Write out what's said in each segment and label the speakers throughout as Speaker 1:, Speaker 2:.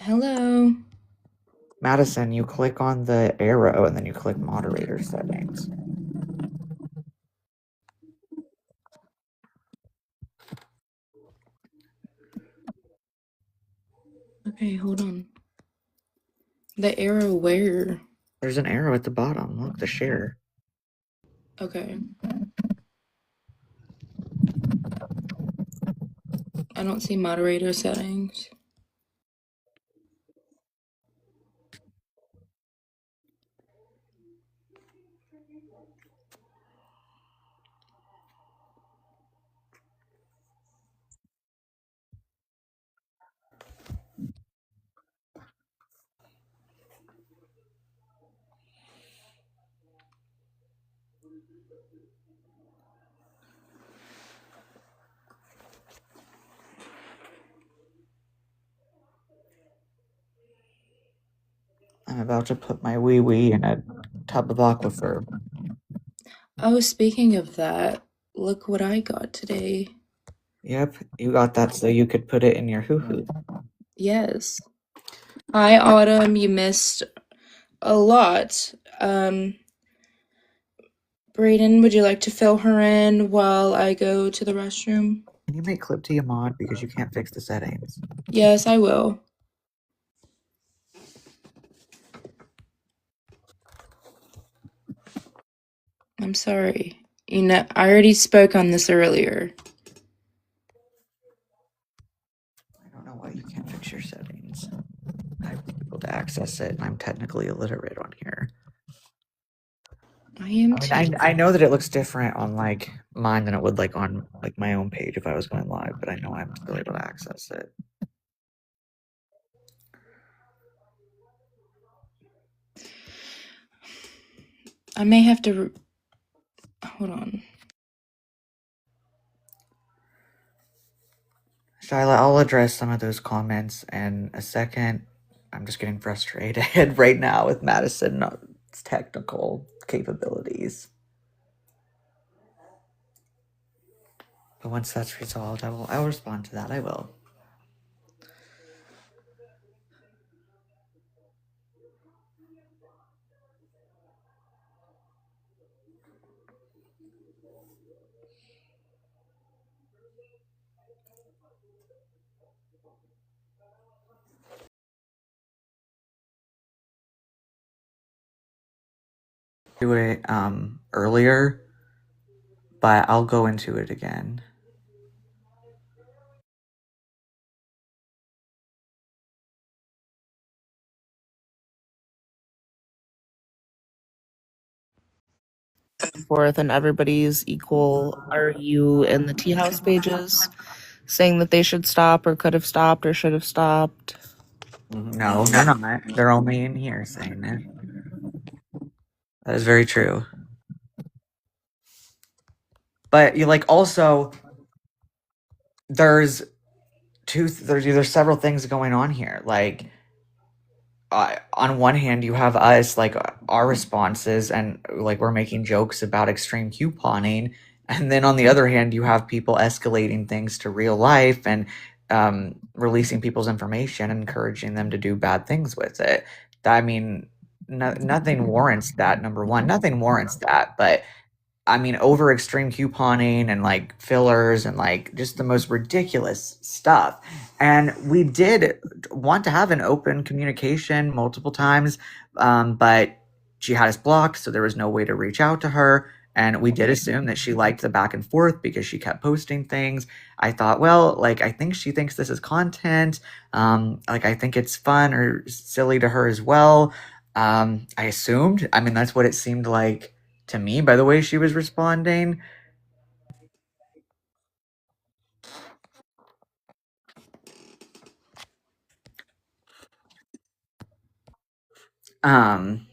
Speaker 1: Hello.
Speaker 2: Madison, you click on the arrow and then you click moderator settings.
Speaker 1: Okay, hold on. The arrow where?
Speaker 2: There's an arrow at the bottom. Look, the share.
Speaker 1: Okay. I don't see moderator settings.
Speaker 2: I'm about to put my wee wee in a tub of aquifer.
Speaker 1: Oh, speaking of that, look what I got today.
Speaker 2: Yep, you got that so you could put it in your hoo-hoo.
Speaker 1: Yes. Hi, Autumn. You missed a lot. Brayden, would you like to fill her in while I go to the restroom?
Speaker 2: Can you make clip to your mod because you can't fix the settings?
Speaker 1: Yes, I will. I'm sorry. You know, I already spoke on this earlier.
Speaker 2: I don't know why you can't fix your settings. I've been able to access it and I'm technically illiterate on here.
Speaker 1: I am
Speaker 2: I mean,
Speaker 1: too.
Speaker 2: I know that it looks different on like mine than it would like on like my own page if I was going live, but I know I'm still able to access it.
Speaker 1: I may have to. Hold on.
Speaker 2: Shyla, I'll address some of those comments in a second. I'm just getting frustrated right now with Madison's technical capabilities. But once that's resolved, I'll respond to that. I will. Do it earlier, but I'll go into it again.
Speaker 3: Forth and everybody's equal. Are you in the tea house pages saying that they should stop or could have stopped or should have stopped?
Speaker 2: No, they're not. They're only in here saying it. That is very true. But you like also there's there's several things going on here. Like on one hand, you have us like our responses, and like we're making jokes about extreme couponing, and then on the other hand, you have people escalating things to real life and releasing people's information, encouraging them to do bad things with it. I mean, nothing warrants that. Number one, nothing warrants that, but I mean, over extreme couponing and like fillers and like just the most ridiculous stuff. And we did want to have an open communication multiple times, but she had us blocked, so there was no way to reach out to her. And we did assume that she liked the back and forth because she kept posting things. I thought, well, like, I think she thinks this is content. Like, I think it's fun or silly to her as well. I assumed. I mean, that's what it seemed like to me by the way she was responding. Um,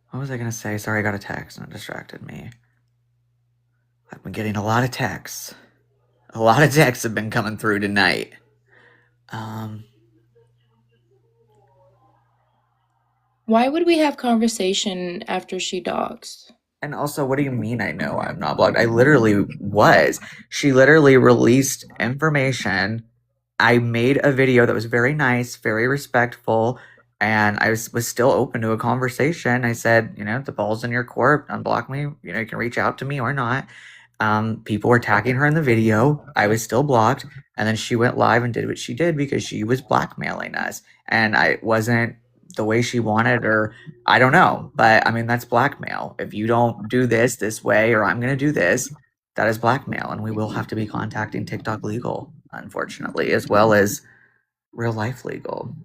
Speaker 2: what was I gonna say? Sorry, I got a text and it distracted me. I've been getting a lot of texts. A lot of texts have been coming through tonight.
Speaker 1: Why would we have conversation after she doxed?
Speaker 2: And also, what do you mean I know I'm not blocked? I literally was. She literally released information I made a video that was very nice, very respectful, and was still open to a conversation. I said, the ball's in your court. Unblock me. You can reach out to me or not. People were tagging her in the video. I was still blocked. And then she went live and did what she did because she was blackmailing us. And I wasn't the way she wanted, or I don't know. But I mean, that's blackmail. If you don't do this way, or I'm going to do this, that is blackmail. And we will have to be contacting TikTok legal, unfortunately, as well as real life legal.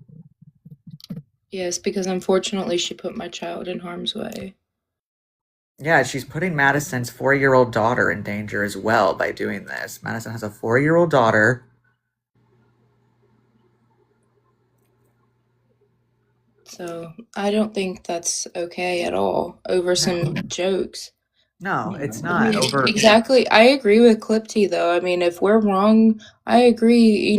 Speaker 1: Yes, because unfortunately she put my child in harm's way.
Speaker 2: Yeah, she's putting Madison's 4-year-old daughter in danger as well by doing this. Madison has a 4-year-old daughter.
Speaker 1: So I don't think that's okay at all over some jokes.
Speaker 2: No, it's
Speaker 1: I mean,
Speaker 2: not over.
Speaker 1: exactly. I agree with Clipty though. I mean, if we're wrong, I agree,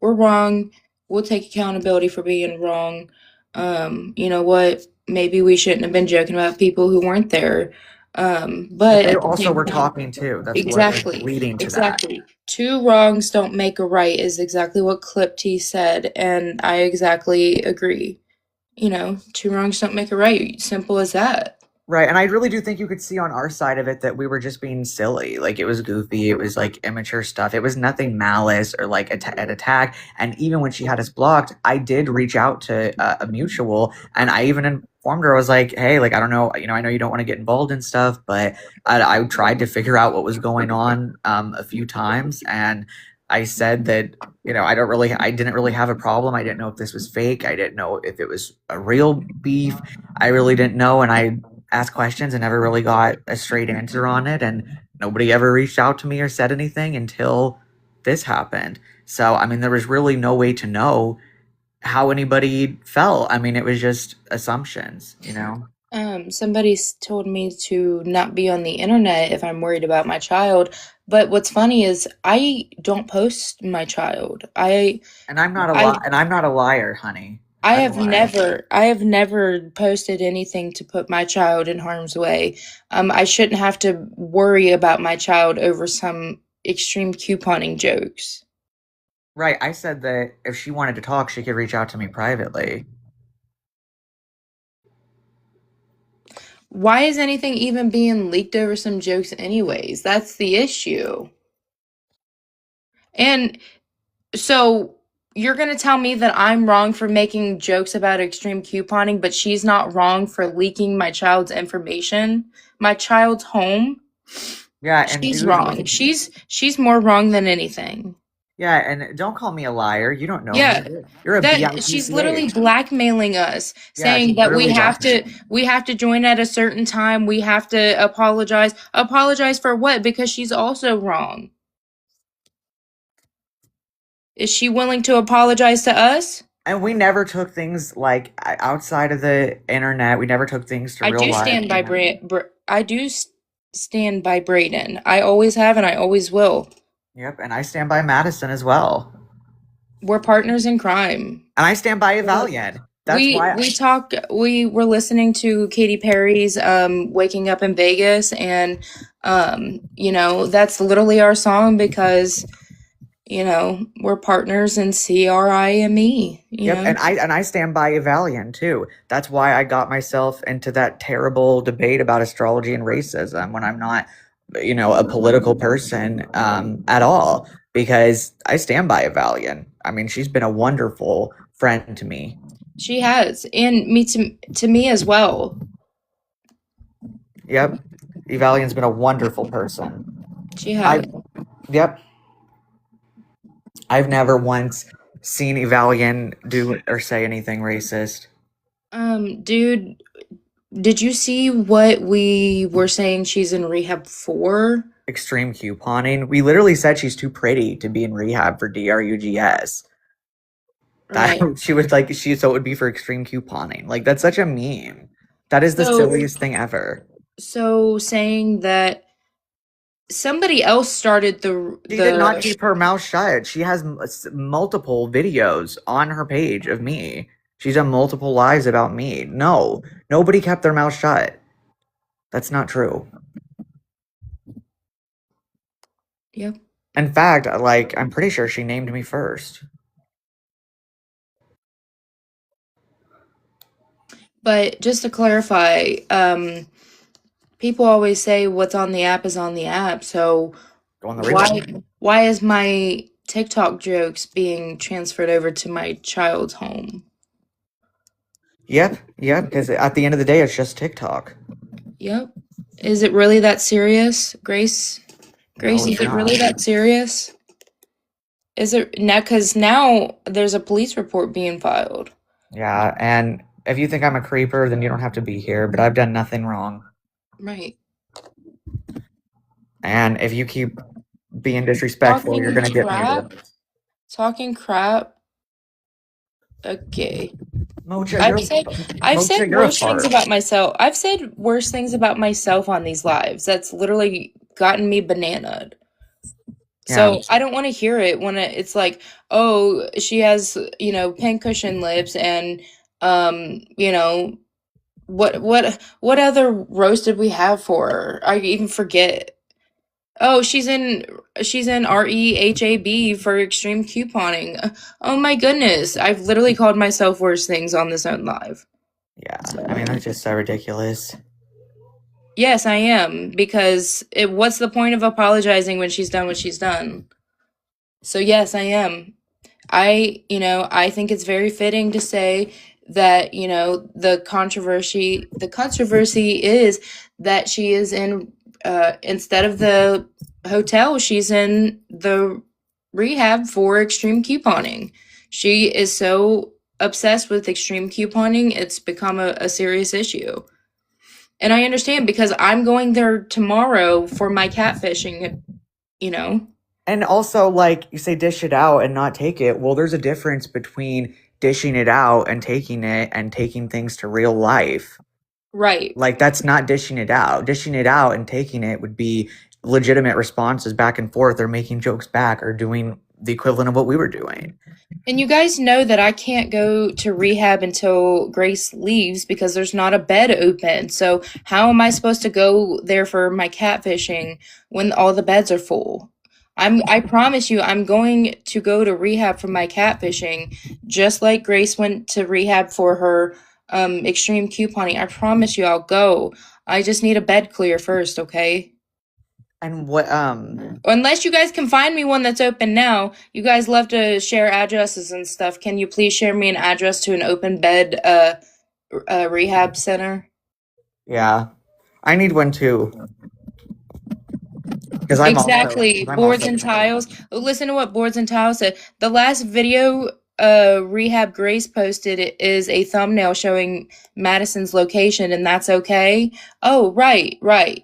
Speaker 1: we're wrong. We'll take accountability for being wrong. You know what? Maybe we shouldn't have been joking about people who weren't there.
Speaker 2: But
Speaker 1: But
Speaker 2: they
Speaker 1: at the
Speaker 2: also
Speaker 1: same
Speaker 2: were
Speaker 1: time,
Speaker 2: talking too. That's what is
Speaker 1: exactly,
Speaker 2: leading to that.
Speaker 1: exactly. Two wrongs don't make a right is exactly what Clipty said, and I exactly agree. Two wrongs don't make a right. Simple as that.
Speaker 2: Right, and I really do think you could see on our side of it that we were just being silly. Like, it was goofy, it was like immature stuff. It was nothing malice or like an attack. And even when she had us blocked, I did reach out to a mutual, and I even informed her. I was like, "Hey, like I don't know, I know you don't want to get involved in stuff, but I tried to figure out what was going on a few times, and I said that." I didn't really have a problem. I didn't know if this was fake. I didn't know if it was a real beef. I really didn't know, and I asked questions and never really got a straight answer on it. And nobody ever reached out to me or said anything until this happened. So, I mean, there was really no way to know how anybody felt. I mean, it was just assumptions.
Speaker 1: Somebody's told me to not be on the internet if I'm worried about my child. But what's funny is I don't post my child.
Speaker 2: And I'm not a
Speaker 1: I
Speaker 2: and I'm not a liar, honey.
Speaker 1: I
Speaker 2: By the
Speaker 1: have
Speaker 2: way.
Speaker 1: never posted anything to put my child in harm's way. I shouldn't have to worry about my child over some extreme couponing jokes.
Speaker 2: Right, I said that if she wanted to talk, she could reach out to me privately.
Speaker 1: Why is anything even being leaked over some jokes anyways? That's the issue. And so you're going to tell me that I'm wrong for making jokes about extreme couponing, but she's not wrong for leaking my child's information, my child's home?
Speaker 2: Yeah, and
Speaker 1: She's
Speaker 2: dude,
Speaker 1: wrong. She's more wrong than anything.
Speaker 2: yeah, and don't call me a liar. You don't know me.
Speaker 1: Yeah,
Speaker 2: You're a
Speaker 1: that she's literally
Speaker 2: BIPCH.
Speaker 1: blackmailing us,
Speaker 2: Yeah, she's
Speaker 1: saying that
Speaker 2: literally
Speaker 1: we have to join at a certain time. We have to apologize. Apologize for what? Because she's also wrong. Is she willing to apologize to us?
Speaker 2: And we never took things like outside of the internet. We never took things to
Speaker 1: I
Speaker 2: real
Speaker 1: do
Speaker 2: life.
Speaker 1: stand by stand by Brayden. I always have and I always will.
Speaker 2: Yep, and I stand by Madison as well.
Speaker 1: We're partners in crime.
Speaker 2: And I stand by Evalian. That's why
Speaker 1: We were listening to Katy Perry's Waking Up in Vegas, and that's literally our song because we're partners in CRIME.
Speaker 2: Yep, and I stand by Evalian too. That's why I got myself into that terrible debate about astrology and racism when I'm not, a political person at all. Because I stand by Evalian. I mean, she's been a wonderful friend to me.
Speaker 1: She has, and me to me as well.
Speaker 2: Yep, Evalian's been a wonderful person.
Speaker 1: She has.
Speaker 2: Yep. I've never once seen Evalian do or say anything racist.
Speaker 1: Dude, did you see what we were saying she's in rehab for?
Speaker 2: Extreme couponing. We literally said she's too pretty to be in rehab for DRUGS. That
Speaker 1: Right.
Speaker 2: she would like so it would be for extreme couponing. Like that's such a meme. That is the silliest thing ever.
Speaker 1: So saying that somebody else started
Speaker 2: She did not keep her mouth shut. She has multiple videos on her page of me. She's done multiple lives about me. No, nobody kept their mouth shut. That's not true.
Speaker 1: Yep.
Speaker 2: In fact, like, I'm pretty sure she named me first.
Speaker 1: But just to clarify, people always say what's on the app is on the app. So
Speaker 2: Go on the
Speaker 1: why
Speaker 2: replay.
Speaker 1: why is my TikTok jokes being transferred over to my child's home?
Speaker 2: Yep, because at the end of the day, it's just TikTok.
Speaker 1: Yep. Is it really that serious, Grace?
Speaker 2: No,
Speaker 1: Grace, is
Speaker 2: it's
Speaker 1: it really
Speaker 2: not.
Speaker 1: that serious? Is it now? Because now there's a police report being filed.
Speaker 2: Yeah, and if you think I'm a creeper, then you don't have to be here, but I've done nothing wrong.
Speaker 1: Right.
Speaker 2: And if you keep being disrespectful, you're
Speaker 1: Talking
Speaker 2: gonna get
Speaker 1: crap.
Speaker 2: muted.
Speaker 1: Talking crap. Okay.
Speaker 2: Mocha,
Speaker 1: I've said I've said
Speaker 2: you're a
Speaker 1: worse things
Speaker 2: fart.
Speaker 1: about myself. I've said worse things about myself on these lives. That's literally gotten me bananaed.
Speaker 2: Yeah,
Speaker 1: So I don't want to hear it when it's like, oh, she has, pincushion lips and you know, what other roast did we have for her? I even forget. Oh, she's in REHAB for extreme couponing. Oh my goodness. I've literally called myself worse things on this own live.
Speaker 2: yeah. I mean,
Speaker 1: So
Speaker 2: that's just so ridiculous.
Speaker 1: yes, I am, because what's the point of apologizing when she's done what she's done? So yes, I am. I think it's very fitting to say that, the controversy is that she is in, instead of the hotel, she's in the rehab for extreme couponing. She is so obsessed with extreme couponing, it's become a serious issue. And I understand, because I'm going there tomorrow for my catfishing, you know?
Speaker 2: And also, like, you say dish it out and not take it. Well, there's a difference between dishing it out and taking things to real life.
Speaker 1: Right.
Speaker 2: Like, that's not dishing it out. Dishing it out and taking it would be legitimate responses back and forth, or making jokes back, or doing the equivalent of what we were doing.
Speaker 1: And you guys know that I can't go to rehab until Grace leaves because there's not a bed open. So how am I supposed to go there for my catfishing when all the beds are full? I promise you, I'm going to go to rehab for my catfishing, just like Grace went to rehab for her extreme couponing. I promise you I'll go. I just need a bed clear first, okay?
Speaker 2: And what,
Speaker 1: Unless you guys can find me one that's open now. You guys love to share addresses and stuff. Can you please share me an address to an open bed rehab center?
Speaker 2: yeah. I need one too. Because
Speaker 1: Exactly.
Speaker 2: I'm also
Speaker 1: Boards and
Speaker 2: gonna go.
Speaker 1: tiles. Oh, listen to what Boards and Tiles said. The last video Rehab Grace posted is a thumbnail showing Madison's location, and that's okay. Oh, right, right.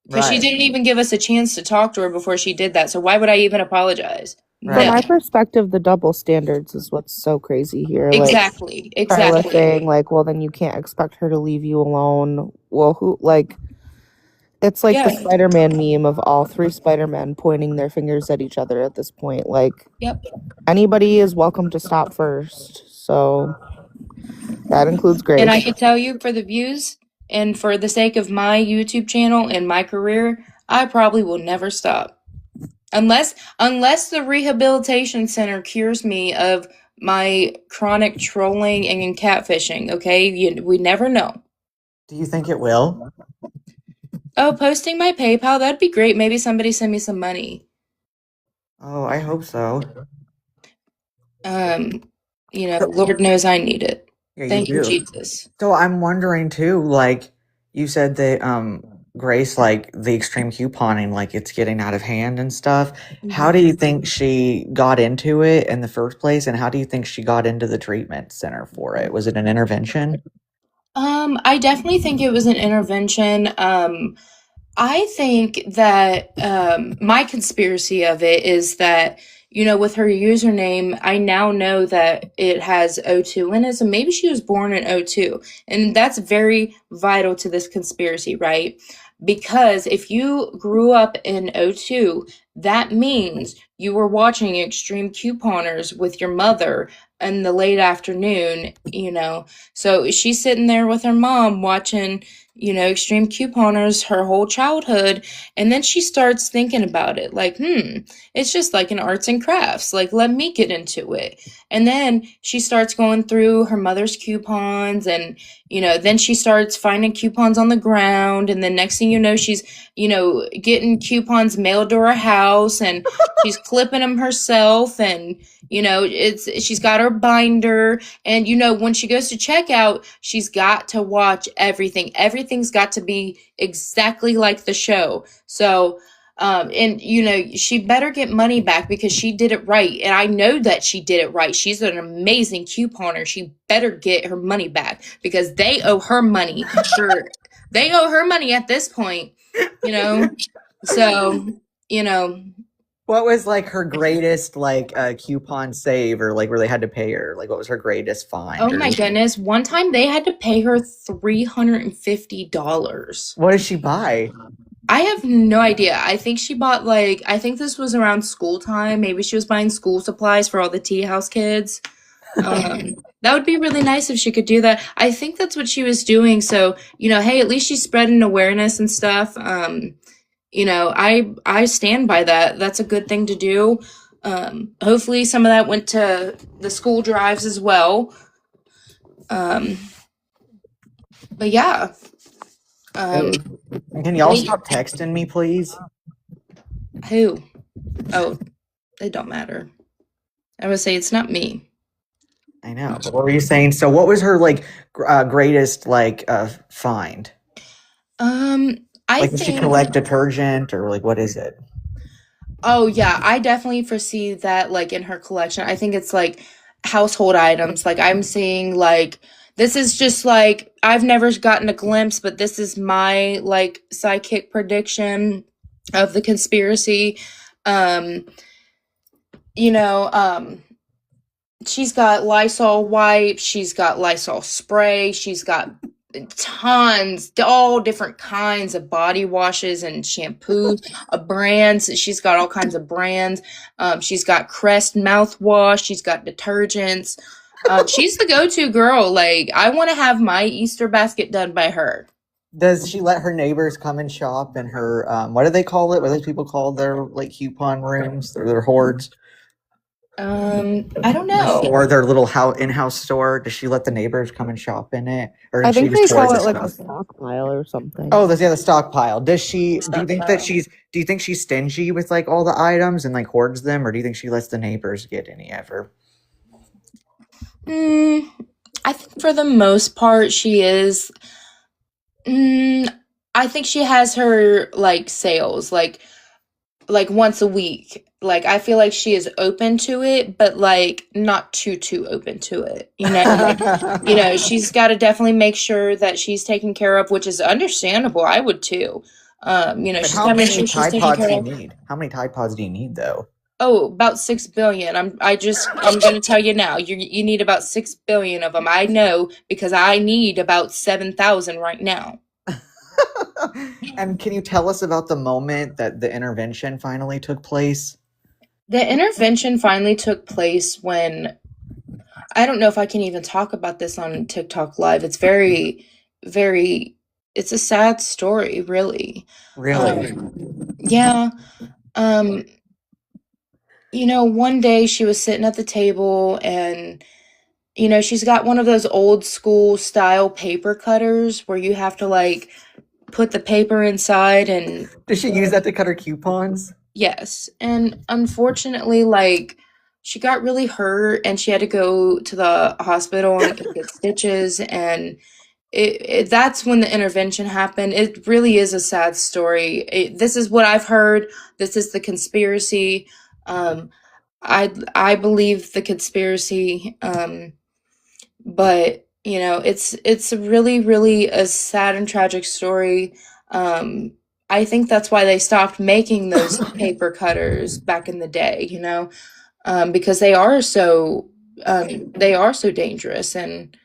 Speaker 1: Because she
Speaker 2: Right,
Speaker 1: didn't even give us a chance to talk to her before she did that. So why would I even apologize?
Speaker 3: From
Speaker 2: right.
Speaker 1: No.
Speaker 3: my perspective, the double standards is what's so crazy here. Like
Speaker 1: Exactly.
Speaker 3: Carla
Speaker 1: Exactly.
Speaker 3: saying, like, well, then you can't expect her to leave you alone. Well, who, like, it's like the
Speaker 1: Yeah.
Speaker 3: Spider-Man meme of all three Spider-Men pointing their fingers at each other at this point. Like,
Speaker 1: Yep.
Speaker 3: anybody is welcome to stop first. So that includes
Speaker 1: And I
Speaker 3: Grace.
Speaker 1: can tell you, for the views and for the sake of my YouTube channel and my career, I probably will never stop. Unless the rehabilitation center cures me of my chronic trolling and catfishing, okay? We never know.
Speaker 2: Do you think it will?
Speaker 1: Oh, posting my PayPal, that'd be great. Maybe somebody send me some money.
Speaker 2: Oh, I hope so.
Speaker 1: Um, Lord knows I need it.
Speaker 2: Yeah, you
Speaker 1: Thank you,
Speaker 2: do.
Speaker 1: Jesus.
Speaker 2: So I'm wondering too, like, you said that Grace, like, the extreme couponing, like, it's getting out of hand and stuff. How do you think she got into it in the first place, and how do you think she got into the treatment center for it? Was it an intervention?
Speaker 1: I definitely think it was an intervention. I think that my conspiracy of it is that, with her username, I now know that it has O2 in it. So maybe she was born in O2. And that's very vital to this conspiracy, right? Because if you grew up in O2, that means you were watching Extreme Couponers with your mother in the late afternoon. So she's sitting there with her mom watching extreme couponers her whole childhood. And then she starts thinking about it like, it's just like in arts and crafts. Like, let me get into it. And then she starts going through her mother's coupons, and, then she starts finding coupons on the ground. And then next thing you know, she's, getting coupons mailed to her house, and she's clipping them herself. And, she's got her binder. And, when she goes to checkout, she's got to watch everything. Everything's got to be exactly like the show. So, and, she better get money back because she did it right. And I know that she did it right. She's an amazing couponer. She better get her money back because they owe her money. They owe her money at this point, So,
Speaker 2: What was like her greatest like coupon save, or like where they had to pay her? Like what was her greatest find?
Speaker 1: Oh my goodness. One time they had to pay her $350.
Speaker 2: What did she buy?
Speaker 1: I have no idea. I think she bought I think this was around school time. Maybe she was buying school supplies for all the tea house kids. That would be really nice if she could do that. I think that's what she was doing. So, hey, at least she's spreading awareness and stuff. I stand by that. That's a good thing to do. Hopefully some of that went to the school drives as well. But yeah.
Speaker 2: Can y'all stop texting me, please?
Speaker 1: Who? Oh, it don't matter. I would say it's not me.
Speaker 2: I know. But what were you saying? So what was her like greatest like find? Did she collect detergent, or like what is it?
Speaker 1: Oh yeah, I definitely foresee that like in her collection. I think it's like household items. Like I'm seeing like this is just like I've never gotten a glimpse, but this is my like psychic prediction of the conspiracy. She's got Lysol wipes, she's got Lysol spray, she's got tons, all different kinds of body washes and shampoos, brands. She's got all kinds of brands. She's got Crest mouthwash, she's got detergents. She's the go-to girl. Like, I want to have my Easter basket done by her.
Speaker 2: Does she let her neighbors come and shop in her, what do they call it? What do those people call their like coupon rooms or their hoards?
Speaker 1: I don't know.
Speaker 2: Or their little in-house store. Does she let the neighbors come and shop in it?
Speaker 3: Or I think they call it like a stockpile or something.
Speaker 2: Oh, the stockpile. Does she? Do you think that she's? Do you think she's stingy with like all the items and like hoards them, or do you think she lets the neighbors get any ever?
Speaker 1: I think for the most part she is. I think she has her like sales like once a week. Like, I feel like she is open to it, but like not too open to it. She's got to definitely make sure that she's taken care of, which is understandable. I would too. She's got to make sure she's taken care of.
Speaker 2: How many Tide Pods do you need though?
Speaker 1: Oh, about 6 billion. I'm going to tell you now. You need about 6 billion of them. I know because I need about 7,000 right now.
Speaker 2: And can you tell us about the moment that the intervention finally took place?
Speaker 1: The intervention finally took place when, I don't know if I can even talk about this on TikTok Live. It's very, very, it's a sad story, really.
Speaker 2: Really?
Speaker 1: Yeah. One day she was sitting at the table and, she's got one of those old school style paper cutters where you have to like put the paper inside. And
Speaker 2: does she use that to cut her coupons?
Speaker 1: Yes. And unfortunately, like, she got really hurt and she had to go to the hospital and get stitches. And that's when the intervention happened. It really is a sad story. This is what I've heard. This is the conspiracy. I believe the conspiracy. But it's really, really a sad and tragic story. I think that's why they stopped making those paper cutters back in the day, because they are so dangerous. And,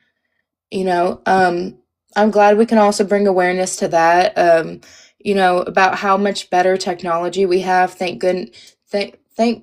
Speaker 1: I'm glad we can also bring awareness to that, about how much better technology we have. Thank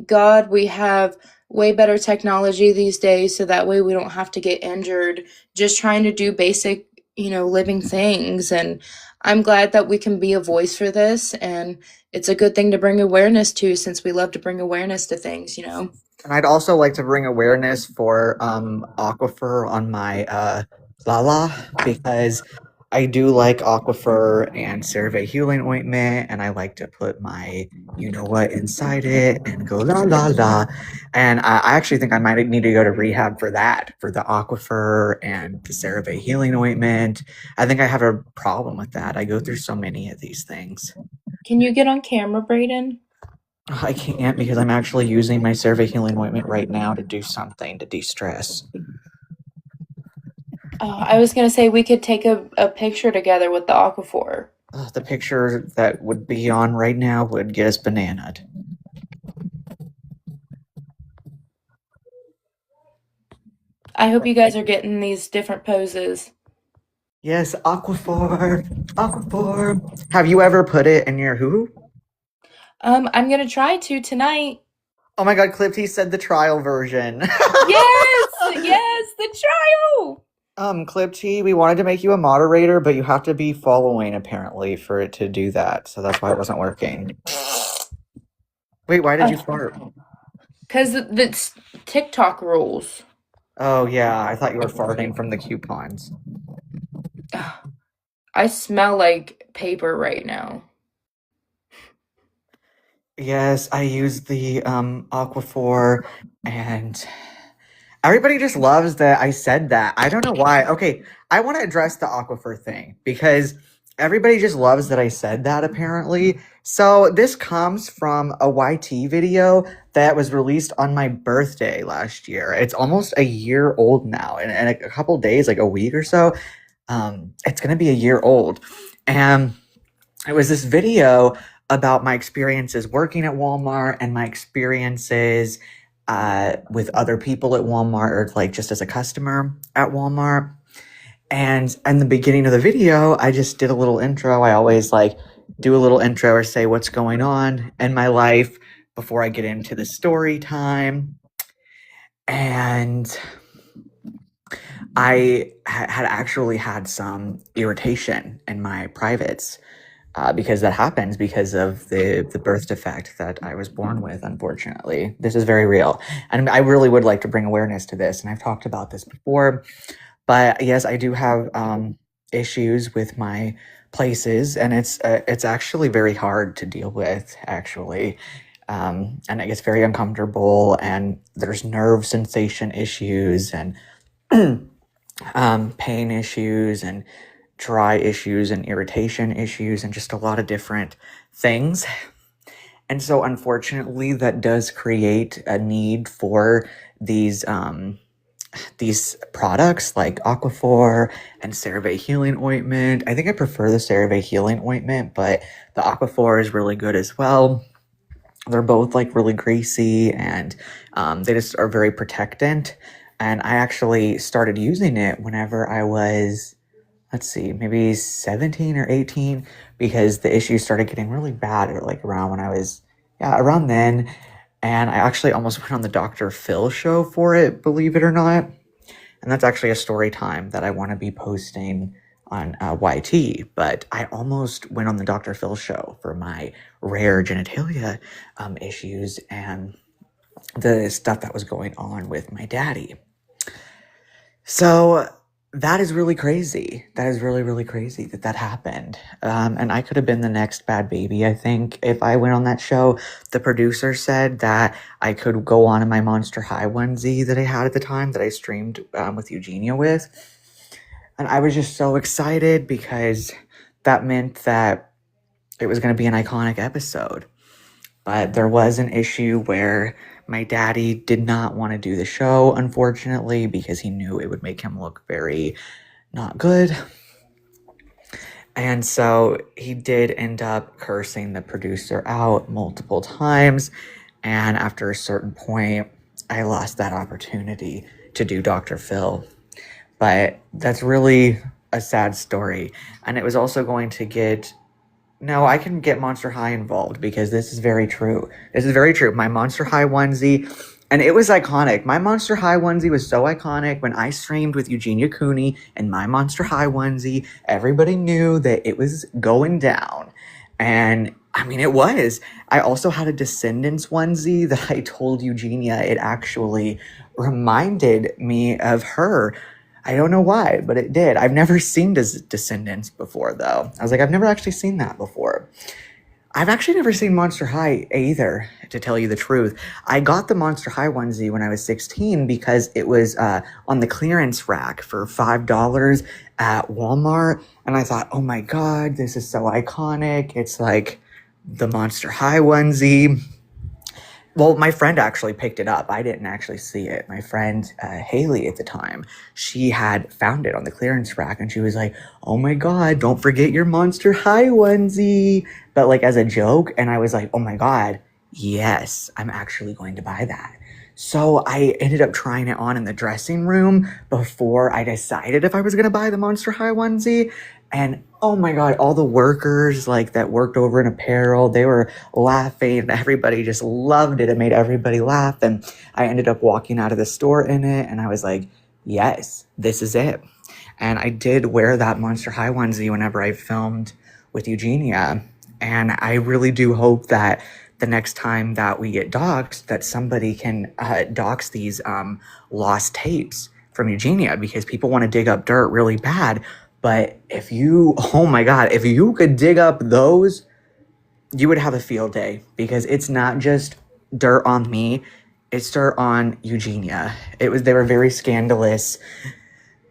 Speaker 1: God we have way better technology these days, so that way we don't have to get injured just trying to do basic living things. And I'm glad that we can be a voice for this. And it's a good thing to bring awareness to, since we love to bring awareness to things.
Speaker 2: And I'd also like to bring awareness for Aquifer on my Lala, because I do like Aquifer and CeraVe healing ointment, and I like to put my you know what inside it and go la la la. And I actually think I might need to go to rehab for that, for the Aquifer and the CeraVe healing ointment. I think I have a problem with that. I go through so many of these things.
Speaker 1: Can you get on camera, Brayden?
Speaker 2: I can't, because I'm actually using my CeraVe healing ointment right now to do something to de-stress.
Speaker 1: I was going to say we could take a picture together with the Aquaphor.
Speaker 2: The picture that would be on right now would get us bananaed.
Speaker 1: I hope you guys are getting these different poses.
Speaker 2: Yes, Aquaphor, Aquaphor. Have you ever put it in your hoo-hoo?
Speaker 1: I'm going to try to tonight.
Speaker 2: Oh my god, Clipty said the trial version.
Speaker 1: Yes, the trial.
Speaker 2: Clipty, we wanted to make you a moderator, but you have to be following, apparently, for it to do that. So that's why it wasn't working. Wait, why did you fart?
Speaker 1: Because it's TikTok rules.
Speaker 2: Oh yeah, I thought you were farting from the coupons.
Speaker 1: I smell like paper right now.
Speaker 2: Yes, I use the Aquaphor, and everybody just loves that I said that. I don't know why. Okay, I want to address the Aquifer thing, because everybody just loves that I said that, apparently. So this comes from a YT video that was released on my birthday last year. It's almost a year old now, and in a couple days, like a week or so, it's gonna be a year old. And it was this video about my experiences working at Walmart and my experiences with other people at Walmart, or like just as a customer at Walmart. And in the beginning of the video, I just did a little intro. I always like do a little intro or say what's going on in my life before I get into the story time. And I had actually had some irritation in my privates, because that happens because of the birth defect that I was born with, unfortunately. This is very real. And I really would like to bring awareness to this. And I've talked about this before. But yes, I do have issues with my places. And it's actually very hard to deal with, actually. And it gets very uncomfortable. And there's nerve sensation issues and pain issues and dry issues and irritation issues and just a lot of different things. And so unfortunately that does create a need for these products like Aquaphor and CeraVe healing ointment. I think I prefer the CeraVe healing ointment, but the Aquaphor is really good as well. They're both like really greasy, and they just are very protectant. And I actually started using it whenever I was, let's see, maybe 17 or 18, because the issues started getting really bad, or like around when I was, around then. And I actually almost went on the Dr. Phil show for it, believe it or not. And that's actually a story time that I want to be posting on YT. But I almost went on the Dr. Phil show for my rare genitalia issues and the stuff that was going on with my daddy. So that is really crazy. That is really, really crazy that happened. And I could have been the next bad baby, I think, if I went on that show. The producer said that I could go on in my Monster High onesie that I had at the time that I streamed with Eugenia with. And I was just so excited, because that meant that it was going to be an iconic episode. But there was an issue where my daddy did not want to do the show, unfortunately, because he knew it would make him look very not good. And so he did end up cursing the producer out multiple times. And after a certain point, I lost that opportunity to do Dr. Phil. But that's really a sad story. And it was also going to get... No, I can get Monster High involved, because this is very true. This is very true. My Monster High onesie And it was iconic. My Monster High onesie was so iconic. When I streamed with Eugenia Cooney and my Monster High onesie, everybody knew that it was going down. And I mean, it was. I also had a Descendants onesie that I told Eugenia it actually reminded me of her. I don't know why, but it did. I've never seen Descendants before, though. I was like, I've never actually seen that before. I've actually never seen Monster High either, to tell you the truth. I got the Monster High onesie when I was 16 because it was on the clearance rack for $5 at Walmart. And I thought, oh my God, this is so iconic. It's like the Monster High onesie. Well, my friend actually picked it up. I didn't actually see it. My friend Haley at the time, she had found it on the clearance rack and she was like, oh my God, don't forget your Monster High onesie. But like as a joke. And I was like, oh my God, yes, I'm actually going to buy that. So I ended up trying it on in the dressing room before I decided if I was going to buy the Monster High onesie. And oh my God, all the workers like that worked over in apparel, they were laughing. Everybody just loved it. It made everybody laugh. And I ended up walking out of the store in it and I was like, yes, this is it. And I did wear that Monster High onesie whenever I filmed with Eugenia. And I really do hope that the next time that we get doxxed, that somebody can dox these lost tapes from Eugenia because people want to dig up dirt really bad. But if you, oh my God, if you could dig up those, you would have a field day because it's not just dirt on me, it's dirt on Eugenia. They were very scandalous.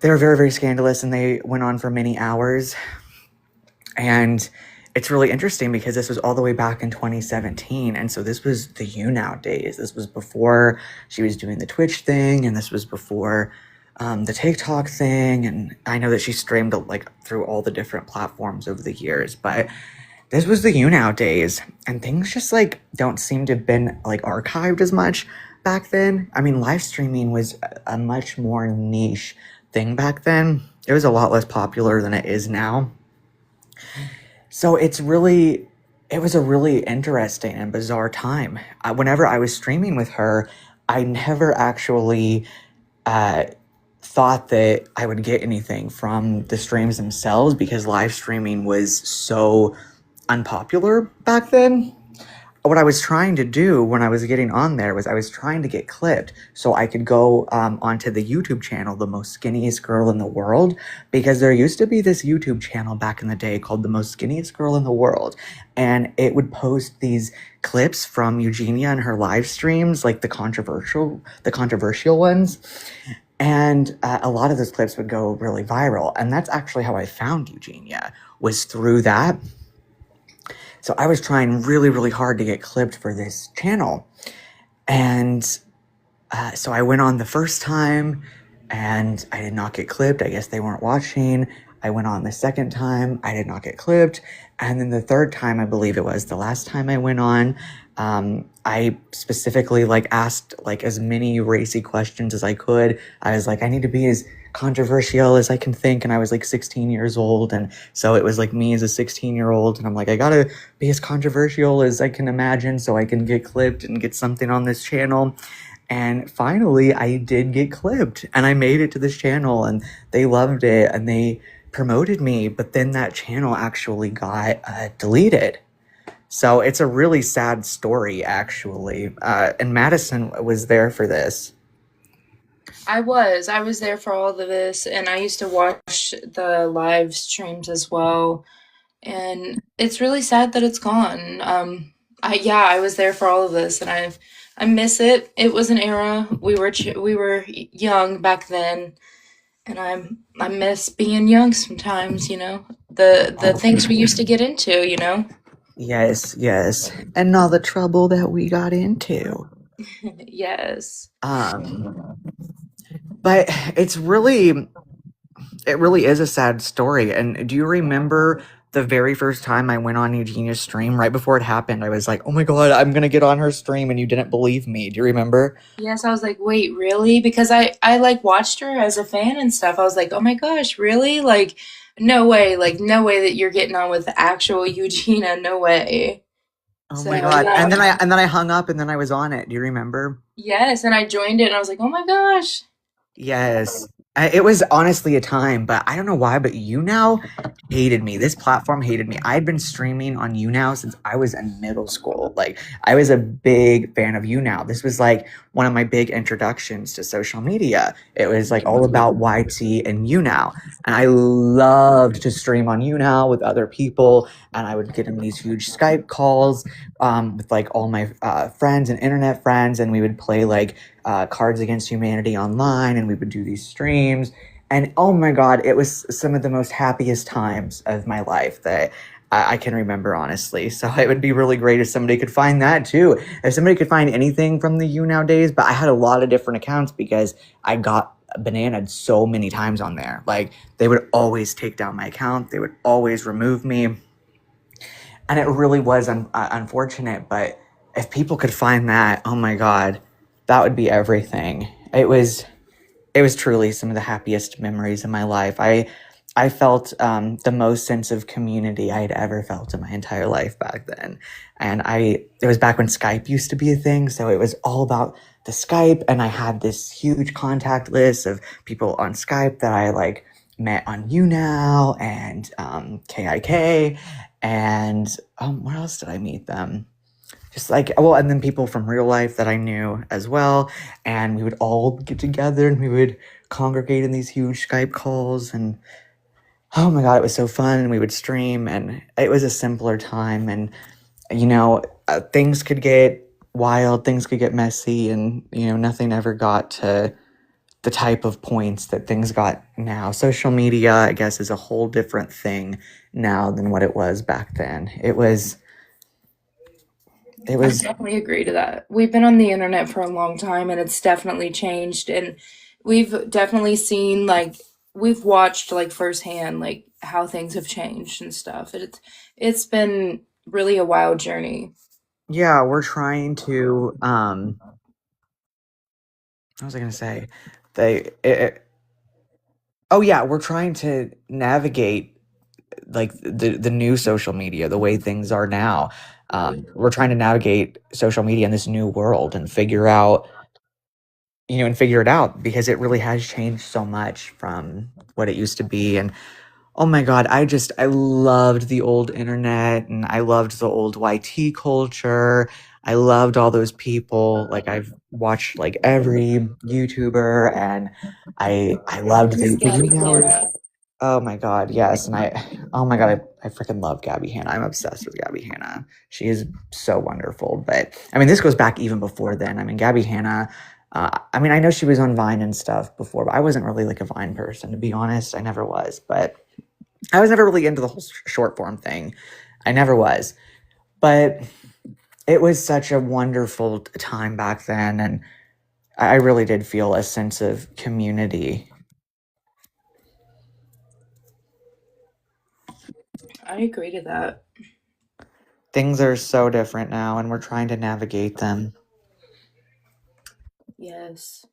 Speaker 2: They were very, very scandalous and they went on for many hours. And it's really interesting because this was all the way back in 2017. And so this was the You Now days. This was before she was doing the Twitch thing. And this was before the TikTok thing. And I know that she streamed like through all the different platforms over the years. But this was the You Now days. And things just like don't seem to have been like archived as much back then. I mean, live streaming was a much more niche thing back then. It was a lot less popular than it is now. So it was a really interesting and bizarre time. Whenever I was streaming with her, I never actually thought that I would get anything from the streams themselves because live streaming was so unpopular back then. What I was trying to do when I was getting on there was I was trying to get clipped so I could go onto the YouTube channel, The Most Skinniest Girl in the World, because there used to be this YouTube channel back in the day called The Most Skinniest Girl in the World, and it would post these clips from Eugenia and her live streams, like the controversial ones, and a lot of those clips would go really viral, and that's actually how I found Eugenia, was through that. So I was trying really, really hard to get clipped for this channel. And so I went on the first time and I did not get clipped. I guess they weren't watching. I went on the second time. I did not get clipped. And then the third time, I believe it was the last time I went on, I specifically like asked like as many racy questions as I could. I was like, I need to be as controversial as I can think. And I was like 16 years old. And so it was like me as a 16-year-old. And I'm like, I gotta be as controversial as I can imagine so I can get clipped and get something on this channel. And finally, I did get clipped and I made it to this channel and they loved it and they promoted me. But then that channel actually got deleted. So it's a really sad story, actually. And Madison was there for this.
Speaker 1: I was there for all of this, and I used to watch the live streams as well. And it's really sad that it's gone. I was there for all of this, and I miss it. It was an era we were young back then, and I miss being young sometimes. The
Speaker 2: Oh,
Speaker 1: things we used to get into.
Speaker 2: yes, yes. And all the trouble that we got into.
Speaker 1: Yes.
Speaker 2: Um, but it really is a sad story. And do you remember the very first time I went on Eugenia's stream right before it happened? I was like, oh my God, I'm going to get on her stream. And you didn't believe me. Do you remember?
Speaker 1: Yes, I was like, wait, really? Because I like watched her as a fan and stuff. I was like, oh my gosh, really? Like no way that you're getting on with actual Eugenia, no way.
Speaker 2: Oh
Speaker 1: So
Speaker 2: my God.
Speaker 1: yeah.
Speaker 2: And then I hung up and then I was on it. Do you remember?
Speaker 1: Yes, and I joined it and I was like, oh my gosh.
Speaker 2: Yes. It was honestly a time, but I don't know why, but you now hated me. This platform hated me. I'd been streaming on you now since I was in middle school. Like, I was a big fan of you now. This was like one of my big introductions to social media. It was like all about YT and you now. And I loved to stream on you now with other people. And I would get in these huge Skype calls with like all my friends and internet friends. And we would play like Cards Against Humanity online, and we would do these streams. And oh my God, it was some of the most happiest times of my life that I can remember, honestly. So it would be really great if somebody could find that too. If somebody could find anything from the You Now days, but I had a lot of different accounts because I got bananaed so many times on there. Like, they would always take down my account, they would always remove me. And it really was unfortunate, but if people could find that, oh my God, that would be everything. It was truly some of the happiest memories of my life. I felt the most sense of community I had ever felt in my entire life back then. And it was back when Skype used to be a thing, so it was all about the Skype, and I had this huge contact list of people on Skype that I like met on YouNow and KIK, and where else did I meet them? Just like, well, and then people from real life that I knew as well, and we would all get together and we would congregate in these huge Skype calls, and oh my God, it was so fun. And we would stream, and it was a simpler time. And things could get wild, things could get messy, and nothing ever got to the type of points that things got now. Social media, I guess, is a whole different thing now than what it was back then. It
Speaker 1: I
Speaker 2: was
Speaker 1: definitely agree to that. We've been on the internet for a long time and it's definitely changed, and we've definitely seen like we've watched like firsthand like how things have changed and stuff. It's been really a wild journey.
Speaker 2: Yeah, we're trying to what was I going to say? They oh yeah, we're trying to navigate like the new social media, the way things are now. We're trying to navigate social media in this new world and figure it out because it really has changed so much from what it used to be. And oh my God, I loved the old internet, and I loved the old YT culture. I loved all those people. Like, I've watched like every YouTuber, and I loved the
Speaker 1: Gabby
Speaker 2: emails.
Speaker 1: Hanna.
Speaker 2: Oh my God, yes. And oh my God, I freaking love Gabby Hanna. I'm obsessed with Gabby Hanna. She is so wonderful. But I mean, this goes back even before then. I mean, Gabby Hanna, I mean, I know she was on Vine and stuff before, but I wasn't really like a Vine person, to be honest. I never was. But I was never really into the whole short form thing. I never was. But it was such a wonderful time back then. And I really did feel a sense of community.
Speaker 1: I agree to that.
Speaker 2: Things are so different now, and we're trying to navigate them.
Speaker 1: Yes.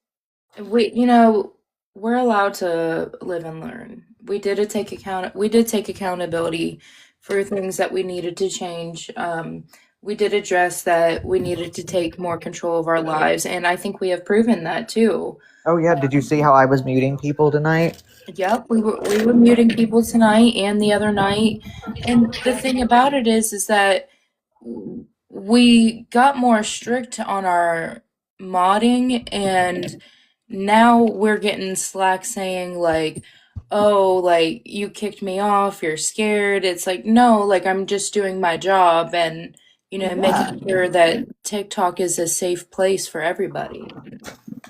Speaker 1: We're allowed to live and learn. We did take accountability for things that we needed to change. We did address that we needed to take more control of our lives, and I think we have proven that too.
Speaker 2: Oh yeah, did you see how I was muting people tonight?
Speaker 1: Yep, we were muting people tonight and the other night. And the thing about it is that we got more strict on our modding, and now we're getting slack saying like, oh, like you kicked me off, you're scared. It's like, no, like I'm just doing my job, and making sure that TikTok is a safe place for everybody.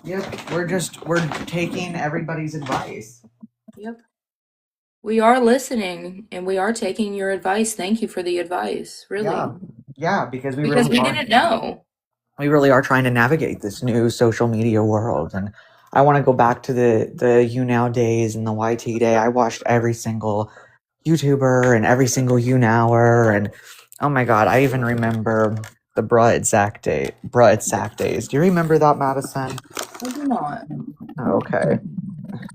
Speaker 2: Yep, we're taking everybody's advice.
Speaker 1: Yep. We are listening and we are taking your advice. Thank you for the advice, really.
Speaker 2: Yeah. Yeah, because
Speaker 1: Because we didn't know.
Speaker 2: we really are trying to navigate this new social media world. And I want to go back to the You Now days and the YT day. I watched every single YouTuber and every single You Nower, and oh my God, I even remember the Bruh at Sack days. Do you remember that, Madison?
Speaker 1: I do not.
Speaker 2: Oh, okay.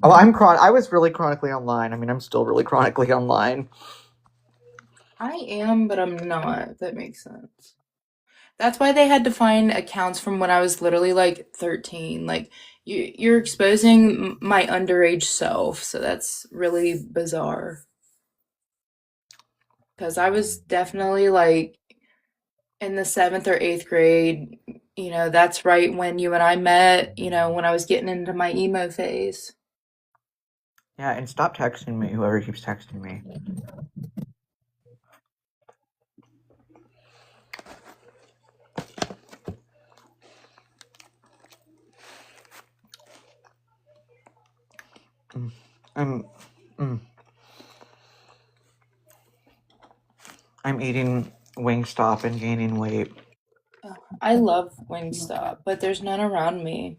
Speaker 2: Oh, I was really chronically online. I mean, I'm still really chronically online.
Speaker 1: I am, but I'm not, if that makes sense. That's why they had to find accounts from when I was literally like 13. Like you're exposing my underage self, so that's really bizarre. Because I was definitely like in the seventh or eighth grade. That's right when you and I met. When I was getting into my emo phase.
Speaker 2: Yeah, and stop texting me, whoever keeps texting me. Mm. I'm, mm, I'm eating Wingstop and gaining weight.
Speaker 1: Oh, I love Wingstop, but there's none around me.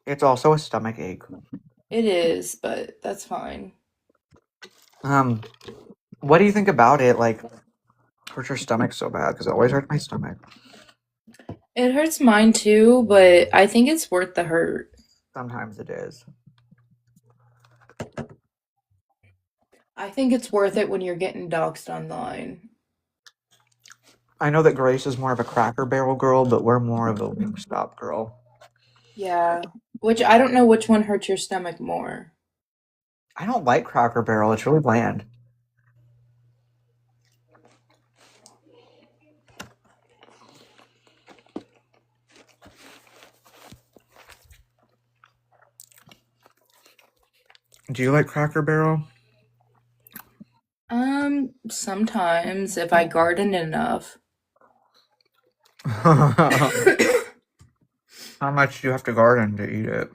Speaker 2: It's also a stomach ache.
Speaker 1: It is, but that's fine.
Speaker 2: Um, what do you think about it? Like, hurts your stomach so bad? Because it always hurts my stomach.
Speaker 1: It hurts mine too, but I think it's worth the hurt.
Speaker 2: Sometimes it is.
Speaker 1: I think it's worth it when you're getting doxxed online.
Speaker 2: I know that Grace is more of a Cracker Barrel girl, but we're more of a Wingstop girl.
Speaker 1: Yeah, which I don't know which one hurts your stomach more.
Speaker 2: I don't like Cracker Barrel. It's really bland. Do you like Cracker Barrel?
Speaker 1: Sometimes if I garden enough.
Speaker 2: How much do you have to garden to eat it?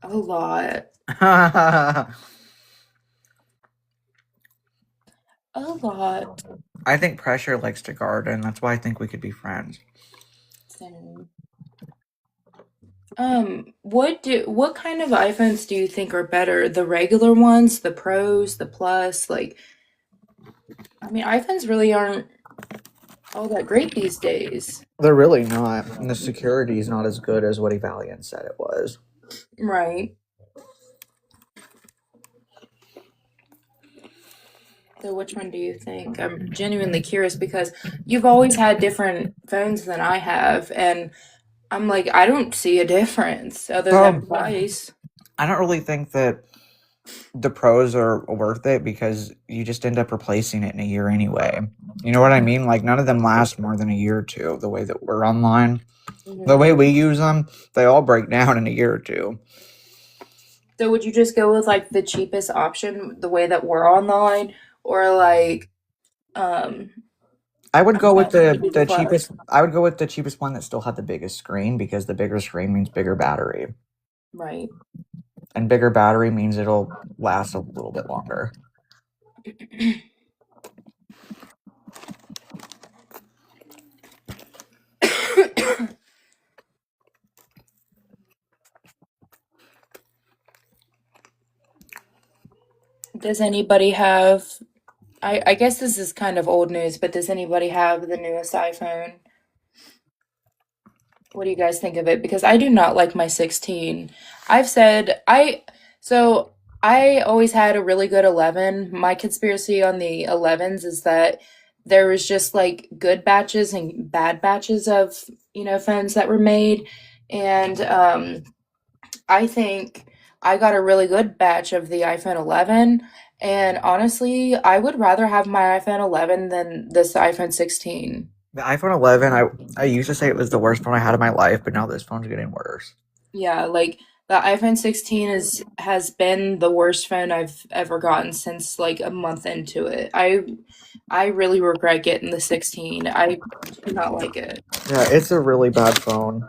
Speaker 1: A lot. A lot.
Speaker 2: I think Pressure likes to garden. That's why I think we could be friends.
Speaker 1: Same. What kind of iPhones do you think are better? The regular ones, the Pros, the Plus? Like, I mean, iPhones really aren't all that great these days.
Speaker 2: They're really not. And the security is not as good as what Evalian said it was.
Speaker 1: Right. So which one do you think? I'm genuinely curious because you've always had different phones than I have, and I'm like, I don't see a difference other than
Speaker 2: Um,
Speaker 1: price.
Speaker 2: I don't really think that the pros are worth it because you just end up replacing it in a year anyway. You know what I mean? Like none of them last more than a year or two. The way that we're online, the
Speaker 1: Mhm.
Speaker 2: way we use them, they all break down in a year or two.
Speaker 1: So would you just go with like the cheapest option, the way that we're online, or like um
Speaker 2: I would
Speaker 1: I
Speaker 2: go
Speaker 1: don't
Speaker 2: with
Speaker 1: know, maybe the
Speaker 2: the
Speaker 1: plus,
Speaker 2: cheapest. I would go with the cheapest one that still had the biggest screen because the bigger screen means bigger battery,
Speaker 1: right?
Speaker 2: and bigger battery means it'll last a little bit longer.
Speaker 1: Does anybody have I guess this is kind of old news, but does anybody have the newest iPhone? What do you guys think of it? Because I do not like my 16. I've said so I always had a really good 11. My conspiracy on the 11s is that there was just like good batches and bad batches of, phones that were made. And I think I got a really good batch of the iPhone 11. And honestly, I would rather have my iPhone 11 than this iPhone 16.
Speaker 2: The iPhone 11, I used to say it was the worst phone I had in my life, but now this phone's getting worse.
Speaker 1: Yeah, like the iPhone 16 has been the worst phone I've ever gotten since like a month into it. I really regret getting the 16. I do not like it.
Speaker 2: Yeah, it's a really bad phone.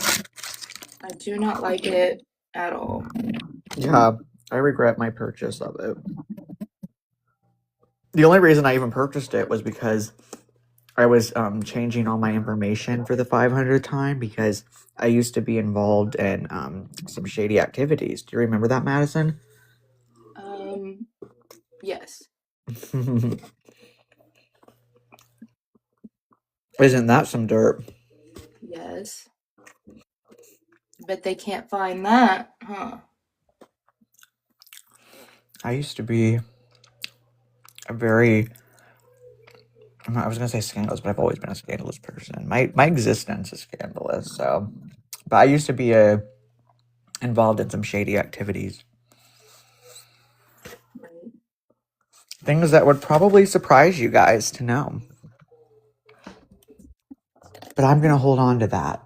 Speaker 1: I do not like it at all.
Speaker 2: Yeah, I regret my purchase of it. The only reason I even purchased it was because I was changing all my information for the 500th time because I used to be involved in some shady activities. Do you remember that, Madison?
Speaker 1: Um, yes.
Speaker 2: Isn't that some dirt?
Speaker 1: Yes. But they can't find that, huh?
Speaker 2: I used to be a very I was gonna say scandalous, but I've always been a scandalous person. My existence is scandalous. So, but I used to be involved in some shady activities,
Speaker 1: Right.
Speaker 2: things that would probably surprise you guys to know. But I'm gonna hold on to that.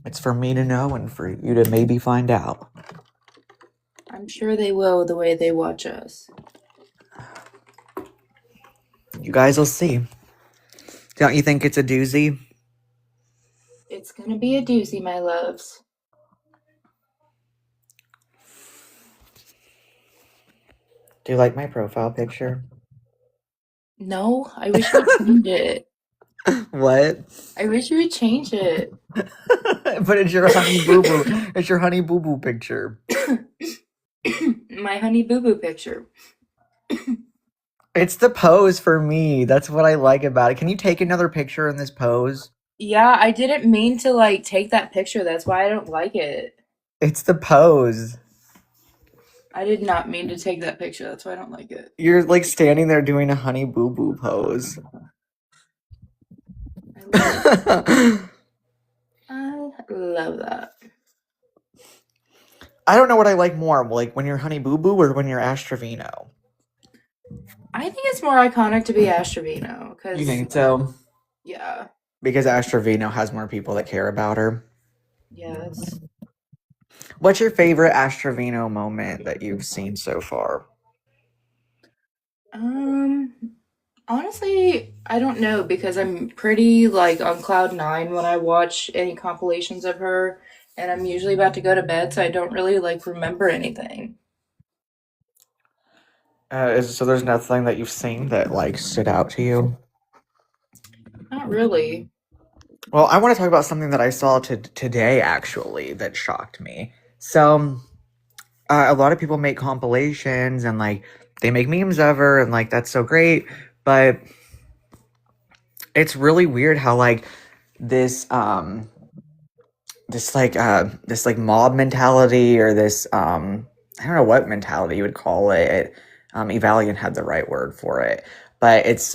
Speaker 2: It's for me to know and for you to maybe find out.
Speaker 1: I'm sure they will the way they watch us.
Speaker 2: You guys will see. Don't you think it's a doozy?
Speaker 1: It's gonna be a doozy, my loves.
Speaker 2: Do you like my profile picture?
Speaker 1: No, I wish you would change it.
Speaker 2: What?
Speaker 1: I wish you would change it.
Speaker 2: But it's your honey boo boo. It's your honey boo boo picture.
Speaker 1: My honey boo boo picture.
Speaker 2: It's the pose for me. That's what I like about it. Can you take another picture in this pose?
Speaker 1: Yeah, I didn't mean to like take that picture. That's why I don't like it.
Speaker 2: It's the pose.
Speaker 1: I did not mean to take that picture. That's why I don't like it.
Speaker 2: You're like standing there doing a honey boo boo pose.
Speaker 1: I love that.
Speaker 2: I don't know what I like more, like when you're honey boo boo or when you're Astrovino.
Speaker 1: I think it's more iconic to be Astrovino
Speaker 2: You
Speaker 1: because
Speaker 2: think so?
Speaker 1: yeah,
Speaker 2: Because Astrovino has more people that care about her.
Speaker 1: yes.
Speaker 2: What's your favorite Astrovino moment that you've seen so far?
Speaker 1: Honestly, I don't know because I'm pretty like on cloud nine when I watch any compilations of her, and I'm usually about to go to bed, so I don't really like remember anything.
Speaker 2: So there's nothing that you've seen that like stood out to you?
Speaker 1: Not really.
Speaker 2: Well, I want to talk about something that I saw today actually that shocked me. So, a lot of people make compilations and like they make memes of her and like that's so great, but it's really weird how like this this like mob mentality or this I don't know what mentality you would call it. Evalian had the right word for it, but it's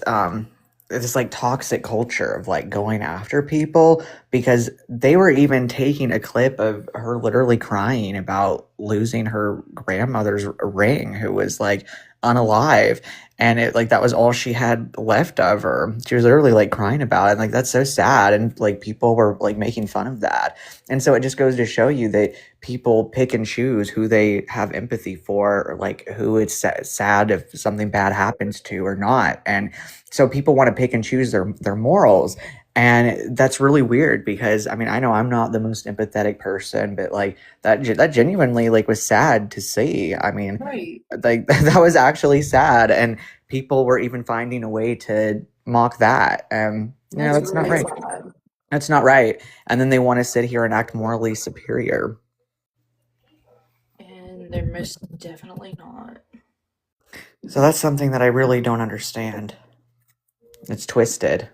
Speaker 2: this like toxic culture of like going after people because they were even taking a clip of her literally crying about losing her grandmother's ring who was like unalive, and it like that was all she had left of her. She was literally like crying about it, and like that's so sad, and like people were like making fun of that. And so it just goes to show you that people pick and choose who they have empathy for, or like who it's sad if something bad happens to or not. And so people want to pick and choose their morals. And that's really weird because I mean, I know I'm not the most empathetic person, but like that genuinely like was sad to see. I mean,
Speaker 1: Right.
Speaker 2: like that was actually sad, and people were even finding a way to mock that. You know, that's not
Speaker 1: really
Speaker 2: right.
Speaker 1: sad.
Speaker 2: That's not right. And then they want to sit here and act morally superior.
Speaker 1: And they're most definitely not.
Speaker 2: So that's something that I really don't understand. It's twisted.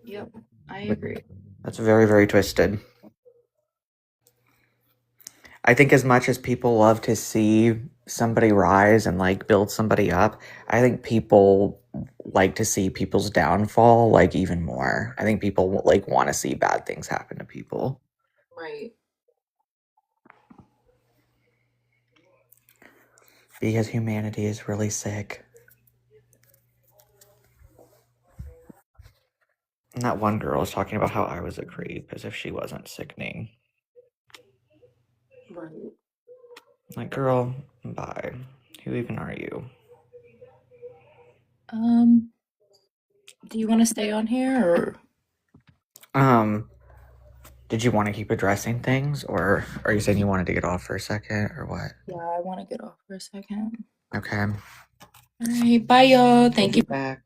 Speaker 1: Yep, I agree.
Speaker 2: That's very, very twisted. I think as much as people love to see somebody rise and like build somebody up, I think people like to see people's downfall like even more. I think people like want to see bad things happen to people.
Speaker 1: Right.
Speaker 2: Because humanity is really sick. And that one girl was talking about how I was a creep as if she wasn't sickening.
Speaker 1: Right.
Speaker 2: Like, girl, bye. Who even are you?
Speaker 1: Do you want to stay on here or
Speaker 2: Did you want to keep addressing things, or are you saying you wanted to get off for a second, or what?
Speaker 1: yeah, I want to get off for a second.
Speaker 2: Okay.
Speaker 1: All right, bye y'all. Thank you.
Speaker 2: Back.